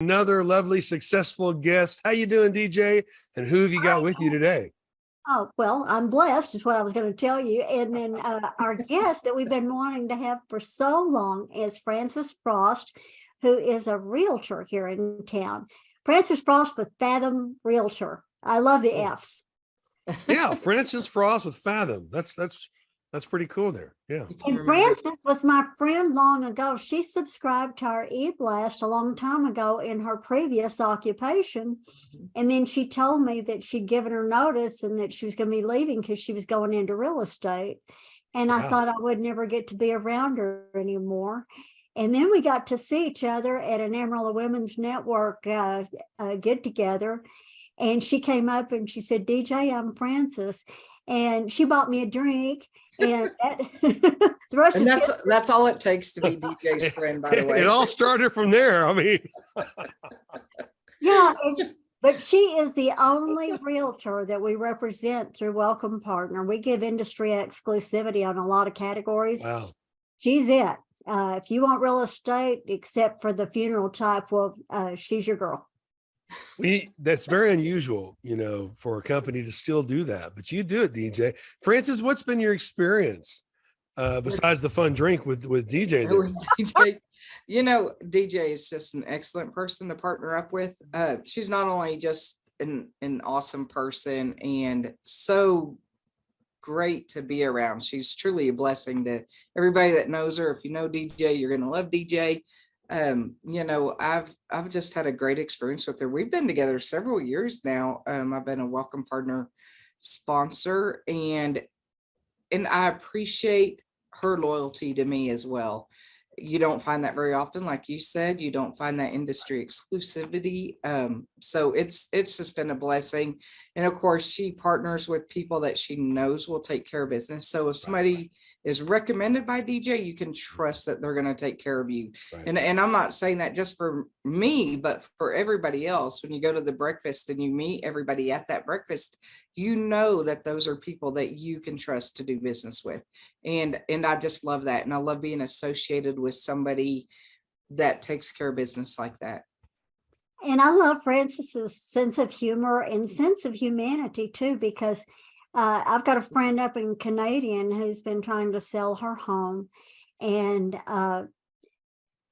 Another lovely, successful guest. How you doing, DJ? And who have you got with you today? Oh, well, I'm blessed is what I was going to tell you. And then our guest that we've been wanting to have for so long is Frances Frost, who is a realtor here in town. Frances Frost with Fathom Realtor. I love the F's. Yeah, Frances Frost with Fathom. That's pretty cool there. Yeah. And Frances was my friend long ago. She subscribed to our e-blast a long time ago in her previous occupation. And then she told me that she'd given her notice and that she was going to be leaving because she was going into real estate. And I thought I would never get to be around her anymore. And then we got to see each other at an Amarillo Women's Network get together. And she came up and she said, DJ, I'm Frances. And she bought me a drink. And the rest and that's all it takes to be DJ's friend, by the way. It all started from there. I mean, yeah, but she is the only realtor that we represent through Welcome Partner. We give industry exclusivity on a lot of categories. Wow. She's it. If you want real estate, except for the funeral type, well, she's your girl. That's very unusual, for a company to still do that, but you do it, DJ. Frances, what's been your experience besides the fun drink with DJ there? With DJ, DJ is just an excellent person to partner up with. She's not only just an awesome person and so great to be around. She's truly a blessing to everybody that knows her. If you know DJ, you're going to love DJ. I've just had a great experience with her. We've been together several years now. I've been a Welcome Partner sponsor, and I appreciate her loyalty to me as well. You don't find that very often, like you said. You don't find that industry exclusivity. So it's just been a blessing. And of course, she partners with people that she knows will take care of business. So if somebody is recommended by DJ, you can trust that they're going to take care of you. Right. And I'm not saying that just for me, but for everybody else. When you go to the breakfast and you meet everybody at that breakfast, you know that those are people that you can trust to do business with. And I just love that. And I love being associated with somebody that takes care of business like that. And I love Frances's sense of humor and sense of humanity too, because I've got a friend up in Canadian who's been trying to sell her home. And I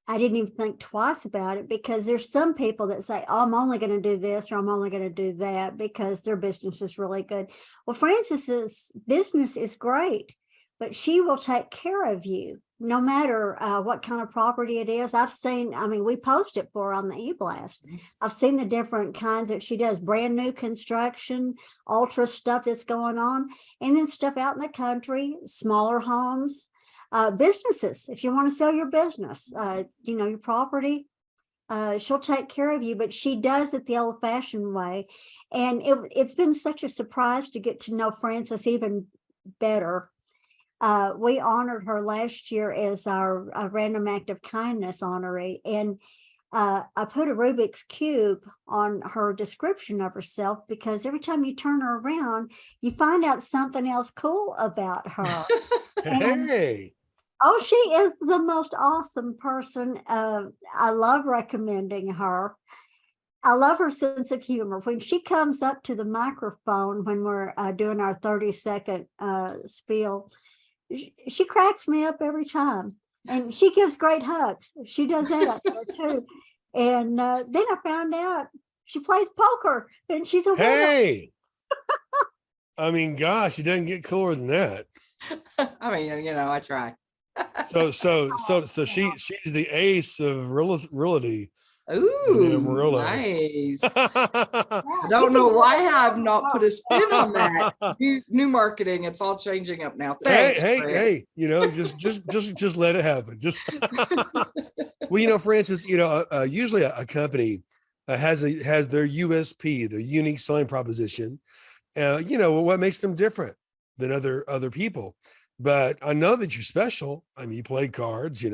didn't even think twice about it, because there's some people that say, oh, I'm only going to do this or I'm only going to do that because their business is really good. Well, Frances's business is great, but she will take care of you no matter what kind of property it is. We post it for her on the e-blast. I've seen the different kinds that she does, brand new construction, ultra stuff that's going on, and then stuff out in the country, smaller homes, businesses. If you want to sell your business, your property, she'll take care of you, but she does it the old fashioned way. And it's been such a surprise to get to know Frances even better. We honored her last year as our Random Act of Kindness honoree. And I put a Rubik's Cube on her description of herself, because every time you turn her around, you find out something else cool about her. Hey. Oh, she is the most awesome person. I love recommending her. I love her sense of humor. When she comes up to the microphone, when we're doing our 30-second spiel, she cracks me up every time. And she gives great hugs. She does that up there too. And then I found out she plays poker and she's a winner. Hey. I mean, gosh, it doesn't get cooler than that. I mean, I try. So she's the ace of realty. Ooh, nice. I don't know why I've not put a spin on that. New marketing, it's all changing up now. Thanks, hey, just let it happen. Well, Frances, usually a company has their USP, their unique selling proposition. What makes them different than other people. But I know that you're special. I mean, you play cards,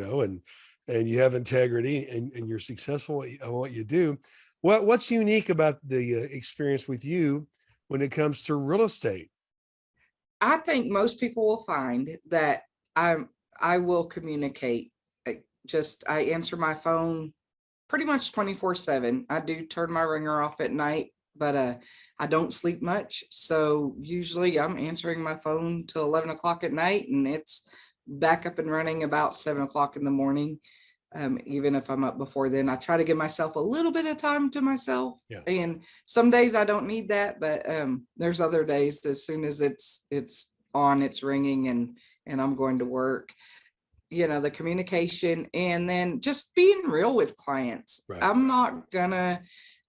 and you have integrity, and you're successful at what you do. What's unique about the experience with you when it comes to real estate? I think most people will find that I will communicate. I answer my phone pretty much 24/7. I do turn my ringer off at night, but I don't sleep much. So usually I'm answering my phone till 11 o'clock at night, and it's back up and running about 7 o'clock in the morning. Even if I'm up before then, I try to give myself a little bit of time to myself. Yeah. And some days I don't need that, but there's other days as soon as it's on, it's ringing, and I'm going to work. The communication, and then just being real with clients. Right. I'm not gonna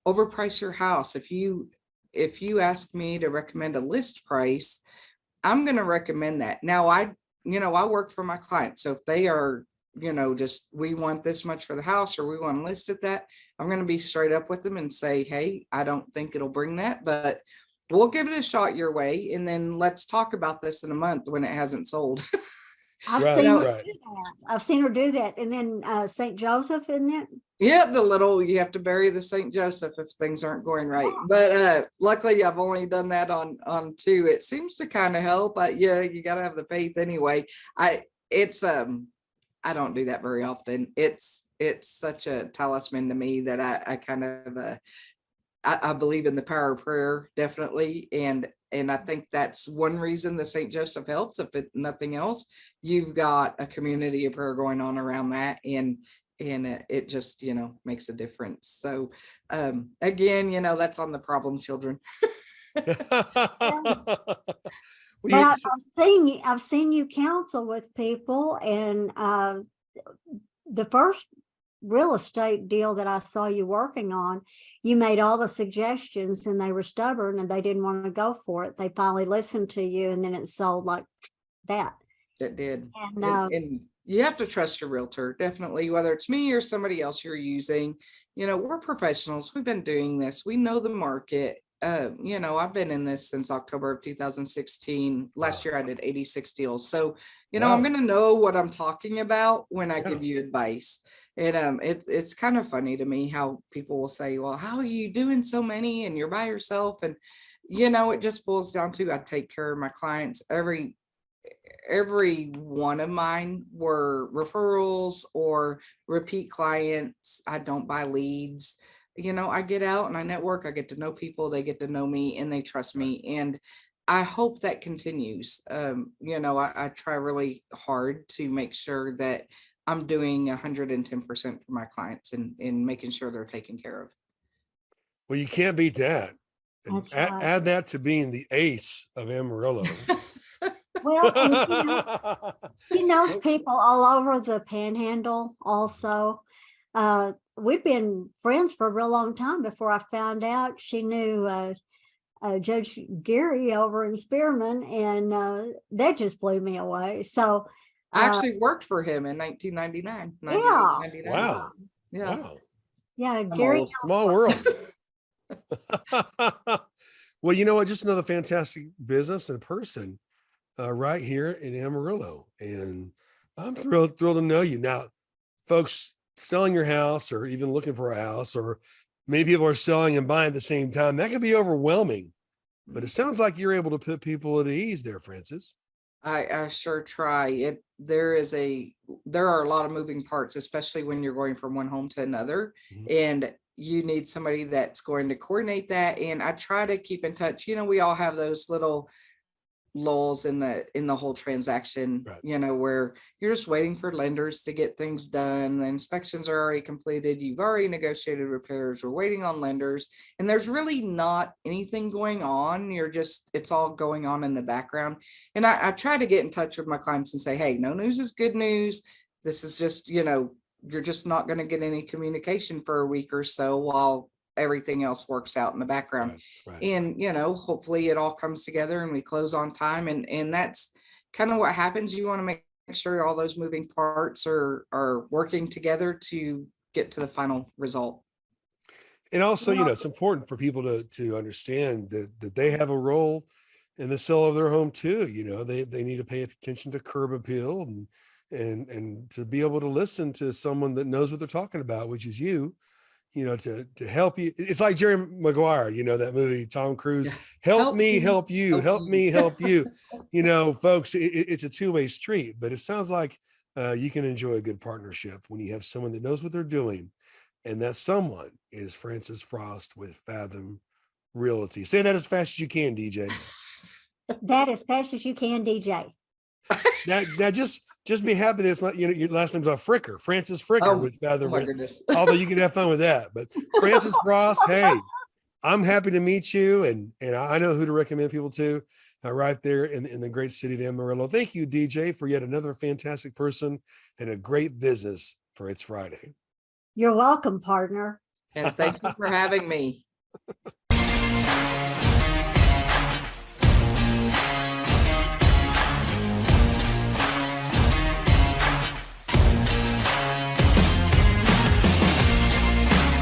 overprice your house. If you ask me to recommend a list price, I'm gonna recommend that. Now I work for my clients. So if they are, just we want this much for the house, or we want to list at that, I'm gonna be straight up with them and say, hey, I don't think it'll bring that, but we'll give it a shot your way. And then let's talk about this in a month when it hasn't sold. I've Right, seen her right. do that. I've seen her do that. And then St. Joseph, isn't it? Yeah, you have to bury the St. Joseph if things aren't going right. Yeah. But luckily I've only done that on two. It seems to kind of help. Yeah, you gotta have the faith anyway. I don't do that very often. It's such a talisman to me that I kind of I believe in the power of prayer, definitely. And I think that's one reason the St. Joseph helps. If nothing else, you've got a community of prayer going on around that. And it just, makes a difference. So again, that's on the problem children. But I've seen you counsel with people, and the first real estate deal that I saw you working on, you made all the suggestions and they were stubborn and they didn't want to go for it. They finally listened to you, and then it sold like that. It did. And And you have to trust your realtor, definitely, whether it's me or somebody else you're using. We're professionals. We've been doing this. We know the market. I've been in this since October of 2016. Last year I did 86 deals. So, Wow. I'm going to know what I'm talking about when I Yeah. give you advice. And it's kind of funny to me how people will say, well, how are you doing so many and you're by yourself? And, it just boils down to, I take care of my clients. Every one of mine were referrals or repeat clients. I don't buy leads. I get out and I network, I get to know people, they get to know me, and they trust me. And I hope that continues. I try really hard to make sure that I'm doing 110% for my clients and making sure they're taken care of. Well, you can't beat that. And That's right. add that to being the ace of Amarillo. Well, and she knows people all over the Panhandle also. We'd been friends for a real long time before I found out she knew Judge Geary over in Spearman, and that just blew me away. So I actually worked for him in 1999. yeah. 99. Wow. Yeah. Wow. Yeah, I'm Gary. old. Small world. Well, you know what? Just another fantastic business and person right here in Amarillo. And I'm thrilled to know you. Now, folks selling your house or even looking for a house, or many people are selling and buying at the same time. That can be overwhelming. But it sounds like you're able to put people at ease there, Francis. I sure try. There are a lot of moving parts, especially when you're going from one home to another. Mhm. And you need somebody that's going to coordinate that. And I try to keep in touch. We all have those little lulls in the whole transaction, Right. Where you're just waiting for lenders to get things done. The inspections are already completed. You've already negotiated repairs. We're waiting on lenders, and there's really not anything going on. It's all going on in the background. And I try to get in touch with my clients and say, hey, no news is good news. This is just, you're just not going to get any communication for a week or so while everything else works out in the background. Right. And hopefully it all comes together and we close on time, and that's kind of what happens. You want to make sure all those moving parts are working together to get to the final result. And also, it's important for people to understand that they have a role in the sale of their home too. They need to pay attention to curb appeal and to be able to listen to someone that knows what they're talking about, which is you. To help you. It's like Jerry Maguire, that movie, Tom Cruise, Yeah. help me, help you, help help you. me, help you. Folks, it's a two-way street, but it sounds like you can enjoy a good partnership when you have someone that knows what they're doing And that someone is Francis Frost with Fathom Realty. Say that as fast as you can, DJ. That as fast as you can, DJ. Now just be happy that it's not, your last name's Fricker, Francis Fricker with Oh Fathom my Realty. goodness. Although you can have fun with that. But Francis Frost, hey, I'm happy to meet you. And I know who to recommend people to right there in the great city of Amarillo. Thank you, DJ, for yet another fantastic person and a great business for It's Friday. You're welcome, partner. And thank you for having me.